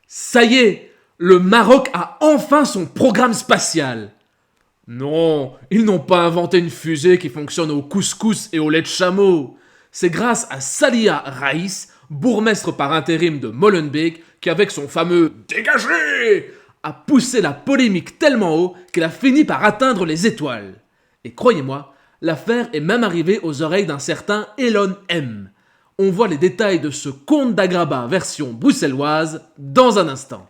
Ça y est, le Maroc a enfin son programme spatial. Non, ils n'ont pas inventé une fusée qui fonctionne au couscous et au lait de chameau. C'est grâce à Salia Raïs, bourgmestre par intérim de Molenbeek, qui avec son fameux «Dégagez!» a poussé la polémique tellement haut qu'elle a fini par atteindre les étoiles. Et croyez-moi, l'affaire est même arrivée aux oreilles d'un certain Elon M. On voit les détails de ce conte d'Agraba version bruxelloise dans un instant.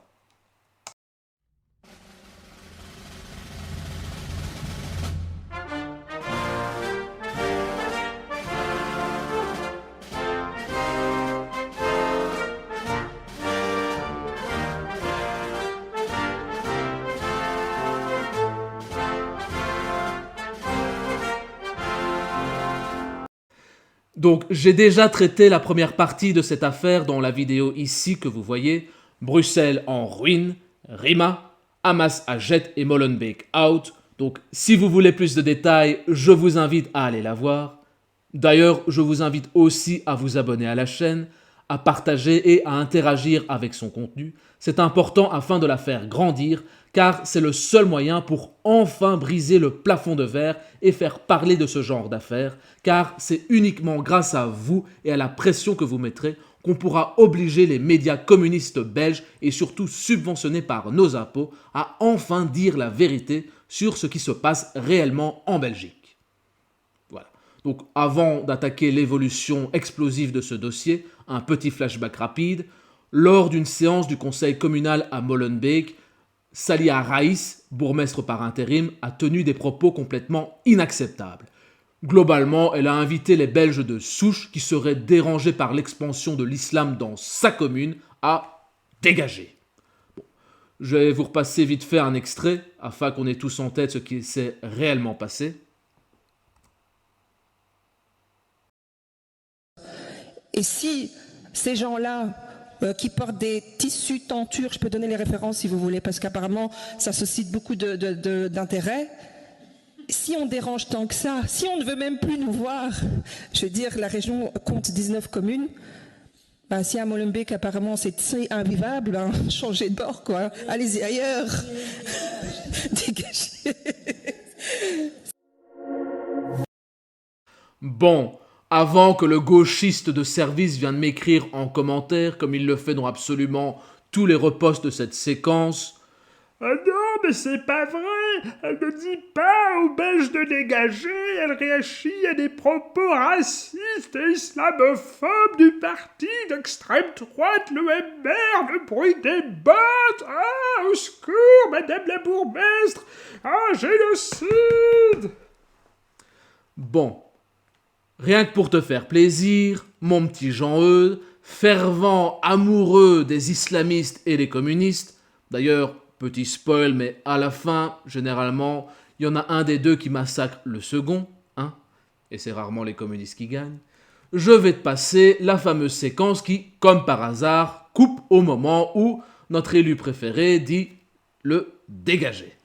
Donc j'ai déjà traité la première partie de cette affaire dans la vidéo ici que vous voyez, Bruxelles en ruine, Rima, Hamas à Jet et Molenbeek out. Donc si vous voulez plus de détails, je vous invite à aller la voir. D'ailleurs, je vous invite aussi à vous abonner à la chaîne, à partager et à interagir avec son contenu. C'est important afin de la faire grandir, car c'est le seul moyen pour enfin briser le plafond de verre et faire parler de ce genre d'affaires, car c'est uniquement grâce à vous et à la pression que vous mettrez qu'on pourra obliger les médias communistes belges et surtout subventionnés par nos impôts à enfin dire la vérité sur ce qui se passe réellement en Belgique. Voilà. Donc avant d'attaquer l'évolution explosive de ce dossier, un petit flashback rapide. Lors d'une séance du conseil communal à Molenbeek, Salia Raïs, bourgmestre par intérim, a tenu des propos complètement inacceptables. Globalement, elle a invité les Belges de souche qui seraient dérangés par l'expansion de l'islam dans sa commune à dégager. Bon, je vais vous repasser vite fait un extrait afin qu'on ait tous en tête ce qui s'est réellement passé. Et si ces gens-là qui portent des tissus tentures, je peux donner les références si vous voulez, parce qu'apparemment ça suscite beaucoup d'intérêt. Si on dérange tant que ça, si on ne veut même plus nous voir, je veux dire, la région compte 19 communes. Ben, si à Molenbeek, apparemment, c'est invivable, ben, changez de bord, quoi. Allez-y ailleurs. Dégagez. Bon, avant que le gauchiste de service vienne m'écrire en commentaire, comme il le fait dans absolument tous les reposts de cette séquence. Ah non, mais c'est pas vrai! Elle ne dit pas aux Belges de dégager, elle réagit à des propos racistes et islamophobes du parti d'extrême droite, le MR, le bruit des bottes! Ah, au secours, madame la bourgmestre! Ah, génocide! Bon, rien que pour te faire plaisir, mon petit Jean-Eudes, fervent amoureux des islamistes et des communistes, d'ailleurs, petit spoil, mais à la fin, généralement, il y en a un des deux qui massacre le second, hein, et c'est rarement les communistes qui gagnent, je vais te passer la fameuse séquence qui, comme par hasard, coupe au moment où notre élu préféré dit le dégager.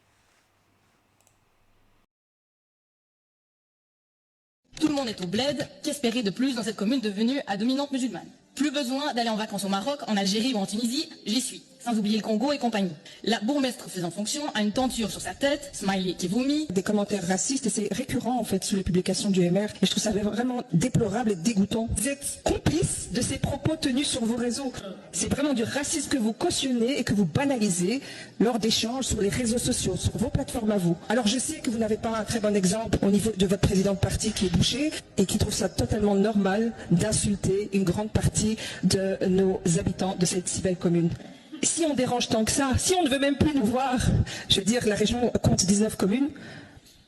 Tout le monde est au bled, qu'espérer de plus dans cette commune devenue à dominante musulmane? Plus besoin d'aller en vacances au Maroc, en Algérie ou en Tunisie, j'y suis. Sans oublier le Congo et compagnie. La bourgmestre faisant fonction a une tenture sur sa tête, smiley qui vomit. Des commentaires racistes, et c'est récurrent en fait sous les publications du MR. Et je trouve ça vraiment déplorable et dégoûtant. Vous êtes complice de ces propos tenus sur vos réseaux. C'est vraiment du racisme que vous cautionnez et que vous banalisez lors d'échanges sur les réseaux sociaux, sur vos plateformes à vous. Alors je sais que vous n'avez pas un très bon exemple au niveau de votre président de parti qui est Boucher et qui trouve ça totalement normal d'insulter une grande partie de nos habitants de cette si belle commune. Si on dérange tant que ça, si on ne veut même plus nous voir, je veux dire, la région compte 19 communes.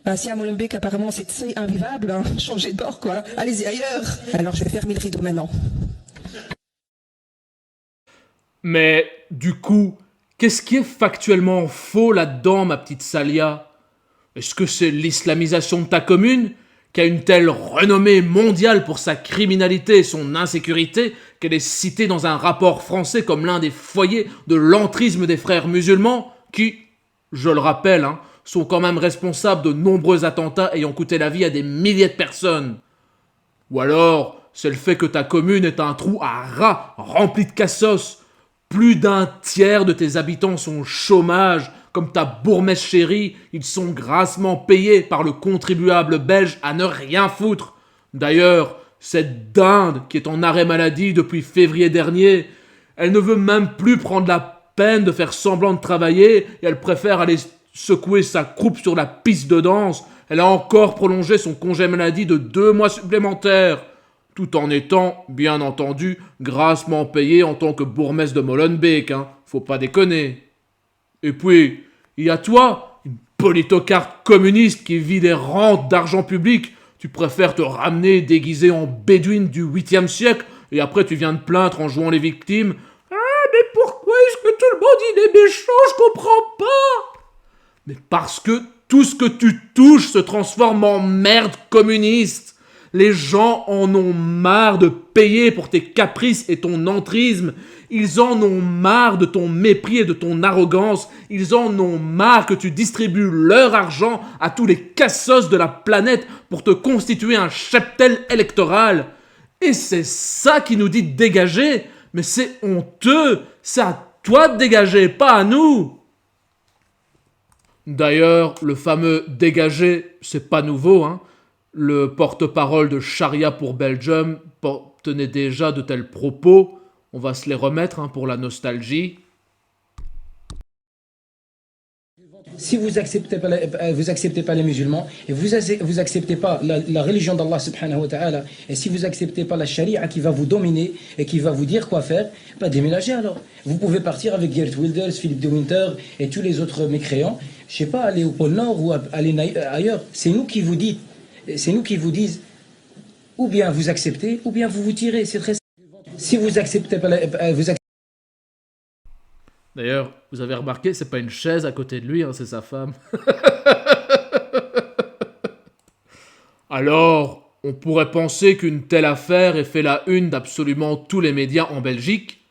Ben, si à Molenbeek, apparemment, c'est invivable, ben, changez de bord, quoi. Allez-y ailleurs. Alors, je vais fermer le rideau maintenant. Mais, du coup, qu'est-ce qui est factuellement faux là-dedans, ma petite Salia? Est-ce que c'est l'islamisation de ta commune, qui a une telle renommée mondiale pour sa criminalité et son insécurité, qu'elle est citée dans un rapport français comme l'un des foyers de l'entrisme des frères musulmans, qui, je le rappelle, sont quand même responsables de nombreux attentats ayant coûté la vie à des milliers de personnes? Ou alors, c'est le fait que ta commune est un trou à rats rempli de cassos, plus d'un tiers de tes habitants sont au chômage. Comme ta bourgmestre chérie, ils sont grassement payés par le contribuable belge à ne rien foutre. D'ailleurs, cette dinde qui est en arrêt maladie depuis février dernier, elle ne veut même plus prendre la peine de faire semblant de travailler et elle préfère aller secouer sa croupe sur la piste de danse. Elle a encore prolongé son congé maladie de 2 mois supplémentaires, tout en étant, bien entendu, grassement payée en tant que bourgmestre de Molenbeek, hein. Faut pas déconner. Et puis, il y a toi, une politocrate communiste qui vit des rentes d'argent public. Tu préfères te ramener déguisé en bédouine du 8e siècle et après tu viens te plaindre en jouant les victimes. Ah, mais pourquoi est-ce que tout le monde il est méchant? Je comprends pas. Mais parce que tout ce que tu touches se transforme en merde communiste. Les gens en ont marre de payer pour tes caprices et ton entrisme. Ils en ont marre de ton mépris et de ton arrogance. Ils en ont marre que tu distribues leur argent à tous les cassos de la planète pour te constituer un cheptel électoral. Et c'est ça qui nous dit de dégager. Mais c'est honteux. C'est à toi de dégager, pas à nous. D'ailleurs, le fameux dégager, c'est pas nouveau, hein. Le porte-parole de Charia pour Belgium tenait déjà de tels propos. On va se les remettre, hein, pour la nostalgie. Si vous acceptez pas les musulmans et vous acceptez pas la religion d'Allah subhanahu wa ta'ala, et si vous acceptez pas la charia qui va vous dominer et qui va vous dire quoi faire, bah déménagez alors. Vous pouvez partir avec Geert Wilders, Philippe de Winter et tous les autres mécréants. Je sais pas, aller au pôle Nord ou aller ailleurs. C'est nous qui vous disent, ou bien vous acceptez, ou bien vous vous tirez. C'est très. Si vous acceptez pas D'ailleurs, vous avez remarqué, c'est pas une chaise à côté de lui, hein, c'est sa femme. Alors, on pourrait penser qu'une telle affaire ait fait la une d'absolument tous les médias en Belgique.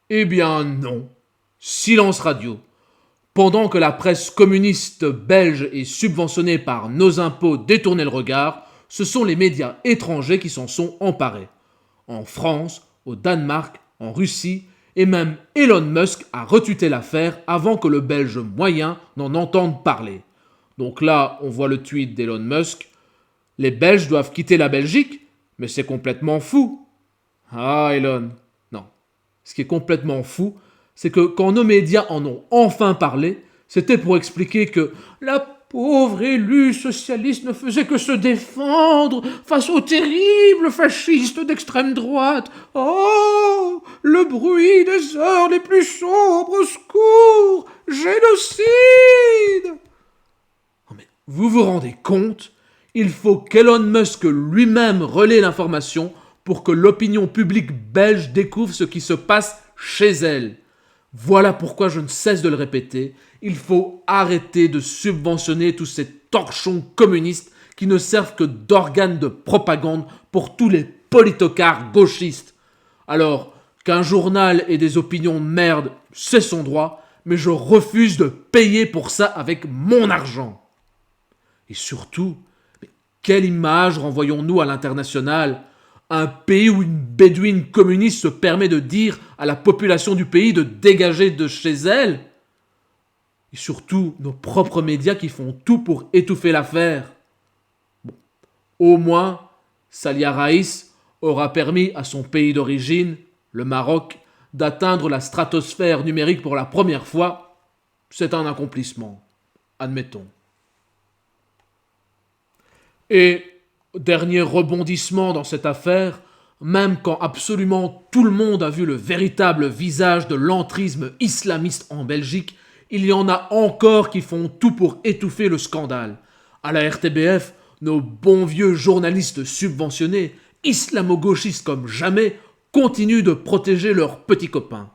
Eh bien non. Silence radio. Pendant que la presse communiste belge est subventionnée par nos impôts détournés le regard, ce sont les médias étrangers qui s'en sont emparés. En France, au Danemark, en Russie, et même Elon Musk a retuté l'affaire avant que le Belge moyen n'en entende parler. Donc là, on voit le tweet d'Elon Musk. Les Belges doivent quitter la Belgique? Mais c'est complètement fou. Ah, Elon. Non. Ce qui est complètement fou, c'est que quand nos médias en ont enfin parlé, c'était pour expliquer que la pauvre élue socialiste ne faisait que se défendre face aux terribles fascistes d'extrême droite. Oh, le bruit des heures les plus sombres, au secours, génocide! Non mais, vous vous rendez compte? Il faut qu'Elon Musk lui-même relaie l'information pour que l'opinion publique belge découvre ce qui se passe chez elle. Voilà pourquoi je ne cesse de le répéter, il faut arrêter de subventionner tous ces torchons communistes qui ne servent que d'organes de propagande pour tous les politocards gauchistes. Alors, qu'un journal ait des opinions de merde, c'est son droit, mais je refuse de payer pour ça avec mon argent. Et surtout, mais quelle image renvoyons-nous à l'international ? Un pays où une bédouine communiste se permet de dire à la population du pays de dégager de chez elle? Et surtout, nos propres médias qui font tout pour étouffer l'affaire. Bon, au moins, Salia Raïs aura permis à son pays d'origine, le Maroc, d'atteindre la stratosphère numérique pour la première fois. C'est un accomplissement, admettons. Et dernier rebondissement dans cette affaire, même quand absolument tout le monde a vu le véritable visage de l'entrisme islamiste en Belgique, il y en a encore qui font tout pour étouffer le scandale. À la RTBF, nos bons vieux journalistes subventionnés, islamo-gauchistes comme jamais, continuent de protéger leurs petits copains.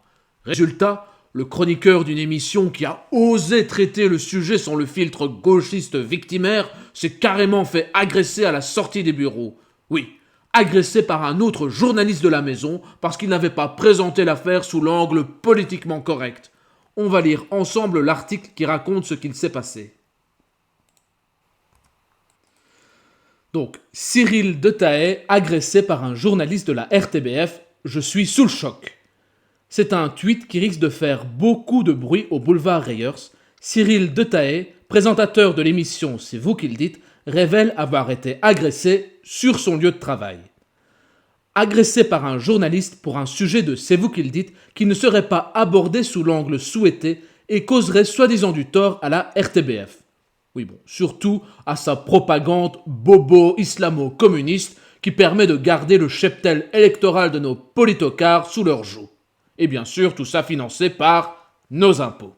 Résultat, le chroniqueur d'une émission qui a osé traiter le sujet sans le filtre gauchiste victimaire s'est carrément fait agresser à la sortie des bureaux. Oui, agressé par un autre journaliste de la maison parce qu'il n'avait pas présenté l'affaire sous l'angle politiquement correct. On va lire ensemble l'article qui raconte ce qu'il s'est passé. Donc, Cyril de Tahay, agressé par un journaliste de la RTBF, je suis sous le choc. C'est un tweet qui risque de faire beaucoup de bruit au boulevard Reyers. Cyril Detahaye, présentateur de l'émission C'est vous qui le dites, révèle avoir été agressé sur son lieu de travail. Agressé par un journaliste pour un sujet de C'est vous qui le dites qui ne serait pas abordé sous l'angle souhaité et causerait soi-disant du tort à la RTBF. Oui bon, surtout à sa propagande bobo-islamo-communiste qui permet de garder le cheptel électoral de nos politocars sous leur joug. Et bien sûr, tout ça financé par nos impôts.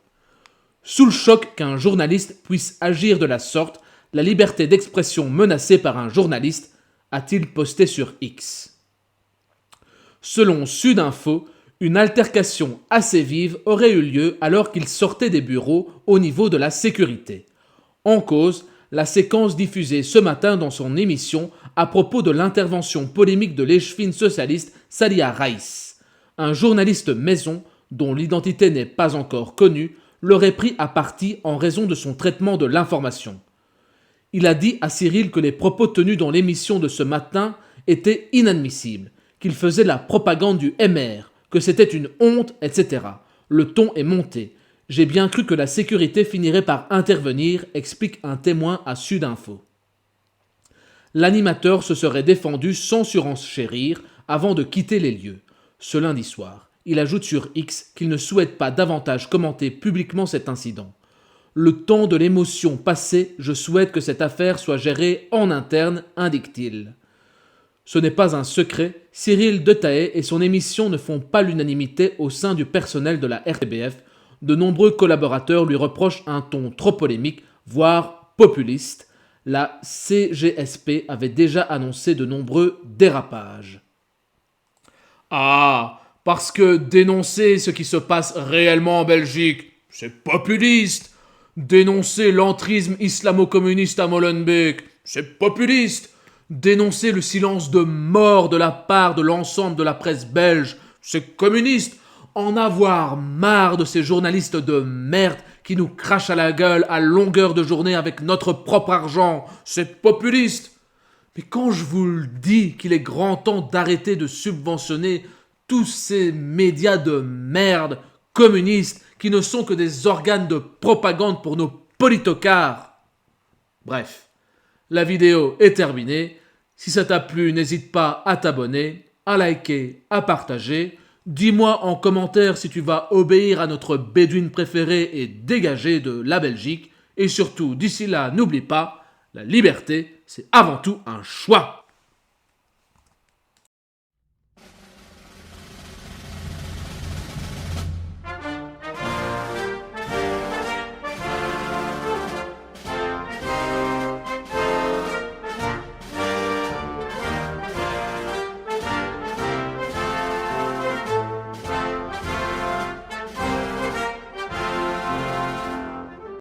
Sous le choc qu'un journaliste puisse agir de la sorte, la liberté d'expression menacée par un journaliste, a-t-il posté sur X. Selon Sudinfo, une altercation assez vive aurait eu lieu alors qu'il sortait des bureaux au niveau de la sécurité. En cause, la séquence diffusée ce matin dans son émission à propos de l'intervention polémique de l'échevine socialiste Salia Raïs. Un journaliste maison, dont l'identité n'est pas encore connue, l'aurait pris à partie en raison de son traitement de l'information. Il a dit à Cyril que les propos tenus dans l'émission de ce matin étaient inadmissibles, qu'il faisait la propagande du MR, que c'était une honte, etc. Le ton est monté. J'ai bien cru que la sécurité finirait par intervenir, explique un témoin à Sudinfo. L'animateur se serait défendu sans surenchérir avant de quitter les lieux. Ce lundi soir, il ajoute sur X qu'il ne souhaite pas davantage commenter publiquement cet incident. Le temps de l'émotion passée, je souhaite que cette affaire soit gérée en interne, indique-t-il. Ce n'est pas un secret, Cyril Detahaye et son émission ne font pas l'unanimité au sein du personnel de la RTBF. De nombreux collaborateurs lui reprochent un ton trop polémique, voire populiste. La CGSP avait déjà annoncé de nombreux dérapages. Ah, parce que dénoncer ce qui se passe réellement en Belgique, c'est populiste. Dénoncer l'entrisme islamo-communiste à Molenbeek, c'est populiste. Dénoncer le silence de mort de la part de l'ensemble de la presse belge, c'est communiste. En avoir marre de ces journalistes de merde qui nous crachent à la gueule à longueur de journée avec notre propre argent, c'est populiste. Mais quand je vous le dis qu'il est grand temps d'arrêter de subventionner tous ces médias de merde communistes qui ne sont que des organes de propagande pour nos politocars. Bref, la vidéo est terminée. Si ça t'a plu, n'hésite pas à t'abonner, à liker, à partager. Dis-moi en commentaire si tu vas obéir à notre bédouine préféré et dégager de la Belgique. Et surtout, d'ici là, n'oublie pas, la liberté, c'est avant tout un choix.